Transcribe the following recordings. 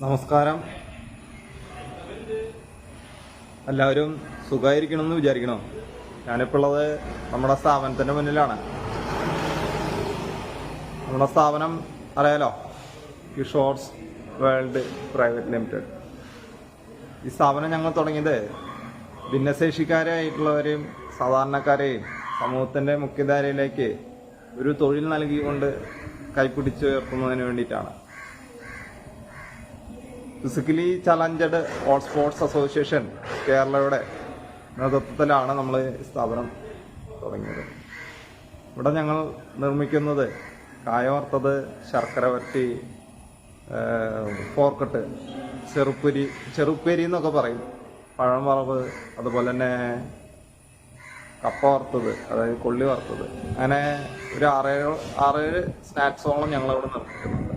നമസ്കാരം. എല്ലാവരും സുഖമായിരിക്കണമെന്ന് വിചാരിക്കണം. ഞാനിപ്പോൾ ഉള്ളത് നമ്മുടെ സ്ഥാപനത്തിൻ്റെ മുന്നിലാണ്. നമ്മുടെ സ്ഥാപനം അറിയാലോ, കിഷോർസ് വേൾഡ് പ്രൈവറ്റ് ലിമിറ്റഡ്. ഈ സ്ഥാപനം ഞങ്ങൾ തുടങ്ങിയത് ഭിന്നശേഷിക്കാരായിട്ടുള്ളവരെയും സാധാരണക്കാരെയും സമൂഹത്തിൻ്റെ മുഖ്യധാരയിലേക്ക് ഒരു തൊഴിൽ നൽകിക്കൊണ്ട് കൈപ്പിടിച്ചുയർത്തുന്നതിന് വേണ്ടിയിട്ടാണ്. Physically challenged all sports association കേരളയുടെ നേതൃത്വത്തിലാണ് നമ്മൾ സ്ഥാപനം തുടങ്ങിയത്. ഇവിടെ ഞങ്ങൾ നിർമ്മിക്കുന്നത് കായ വറുത്തത്, ശർക്കര വരട്ടി, ഫോർക്കട്ട്, ചെറുപ്പേരി എന്നൊക്കെ പറയും, പഴം വറവ്, അതുപോലെ തന്നെ കപ്പ വറുത്തത്, അതായത് കൊള്ളി വറുത്തത്, അങ്ങനെ ഒരു ആറേഴ് സ്നാക്സോളം ഞങ്ങളിവിടെ നിർമ്മിക്കുന്നുണ്ട്.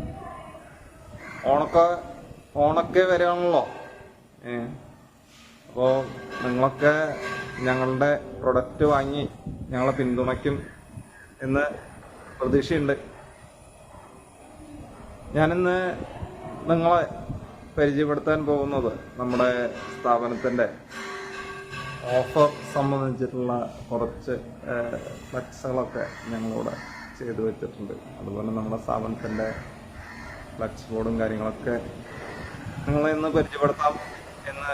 ഓണൊക്കെ വരികയാണല്ലോ. അപ്പോൾ നിങ്ങളൊക്കെ ഞങ്ങളുടെ പ്രൊഡക്റ്റ് വാങ്ങി ഞങ്ങളെ പിന്തുണയ്ക്കും എന്ന് പ്രതീക്ഷയുണ്ട്. ഞാനിന്ന് നിങ്ങളെ പരിചയപ്പെടുത്താൻ പോകുന്നത് നമ്മുടെ സ്ഥാപനത്തിൻ്റെ ഓഫർ സംബന്ധിച്ചിട്ടുള്ള കുറച്ച് ഫ്ലക്സുകളൊക്കെ ഞങ്ങളിവിടെ ചെയ്തു വെച്ചിട്ടുണ്ട്. അതുപോലെ നമ്മുടെ സ്ഥാപനത്തിൻ്റെ ഫ്ലക്സ് ബോർഡും കാര്യങ്ങളൊക്കെ നിങ്ങളെ ഇന്ന് പരിചയപ്പെടുത്താം എന്ന്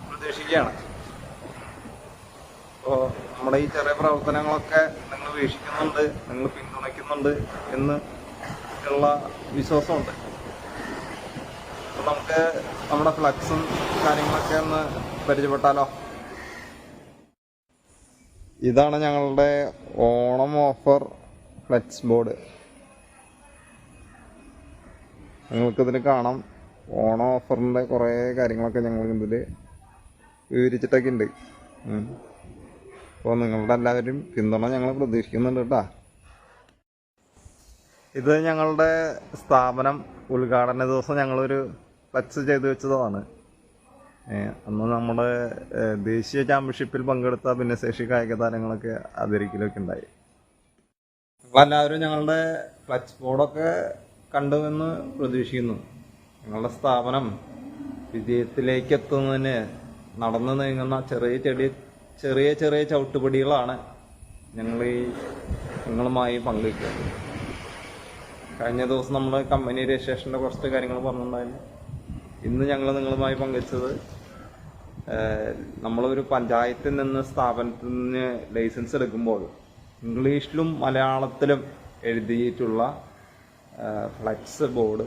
പ്രതീക്ഷിക്കുകയാണ്. അപ്പോൾ നമ്മുടെ ഈ ചെറിയ പ്രവർത്തനങ്ങളൊക്കെ നിങ്ങൾ വീക്ഷിക്കുന്നുണ്ട്, നിങ്ങൾ പിന്തുണയ്ക്കുന്നുണ്ട് എന്ന് ഉള്ള വിശ്വാസമുണ്ട്. അപ്പോൾ നമുക്ക് നമ്മുടെ ഫ്ലക്സും കാര്യങ്ങളൊക്കെ ഒന്ന് പരിചയപ്പെട്ടാലോ. ഇതാണ് ഞങ്ങളുടെ ഓണം ഓഫർ ഫ്ലെക്സ് ബോർഡ്. നിങ്ങൾക്കിതിൽ കാണാം, ഓണം ഓഫറിൻ്റെ കുറേ കാര്യങ്ങളൊക്കെ ഞങ്ങൾ ഇതിൽ വിവരിച്ചിട്ടൊക്കെ ഉണ്ട്. അപ്പോൾ നിങ്ങളുടെ എല്ലാവരും പിന്തുണ ഞങ്ങൾ പ്രതീക്ഷിക്കുന്നുണ്ട് കേട്ടോ. ഇത് ഞങ്ങളുടെ സ്ഥാപനം ഉദ്ഘാടന ദിവസം ഞങ്ങളൊരു ഫ്ലെക്സ് ചെയ്ത് വെച്ചതാണ്. അന്ന് നമ്മുടെ ദേശീയ ചാമ്പ്യൻഷിപ്പിൽ പങ്കെടുത്ത ഭിന്നശേഷി കായിക താരങ്ങളൊക്കെ ആദരിക്കലൊക്കെ ഉണ്ടായി. നിങ്ങളെല്ലാവരും ഞങ്ങളുടെ ഫ്ലെക്സ് ബോർഡൊക്കെ കണ്ടുവെന്ന് പ്രതീക്ഷിക്കുന്നു. ഞങ്ങളുടെ സ്ഥാപനം വിജയത്തിലേക്ക് എത്തുന്നതിന് നടന്നു നീങ്ങുന്ന ചെറിയ ചവിട്ടുപടികളാണ് നിങ്ങളുമായി പങ്കുവയ്ക്കുന്നത്. കഴിഞ്ഞ ദിവസം നമ്മൾ കമ്പനി രജിസ്ട്രേഷൻ്റെ കുറച്ച് കാര്യങ്ങൾ പറഞ്ഞിട്ടുണ്ടായിരുന്നു. ഇന്ന് ഞങ്ങൾ നിങ്ങളുമായി പങ്കുവച്ചത് നമ്മളൊരു പഞ്ചായത്തിൽ നിന്ന് സ്ഥാപനത്തിന് ലൈസൻസ് എടുക്കുമ്പോൾ ഇംഗ്ലീഷിലും മലയാളത്തിലും എഴുതിയിട്ടുള്ള ഫ്ലെക്സ് ബോർഡ്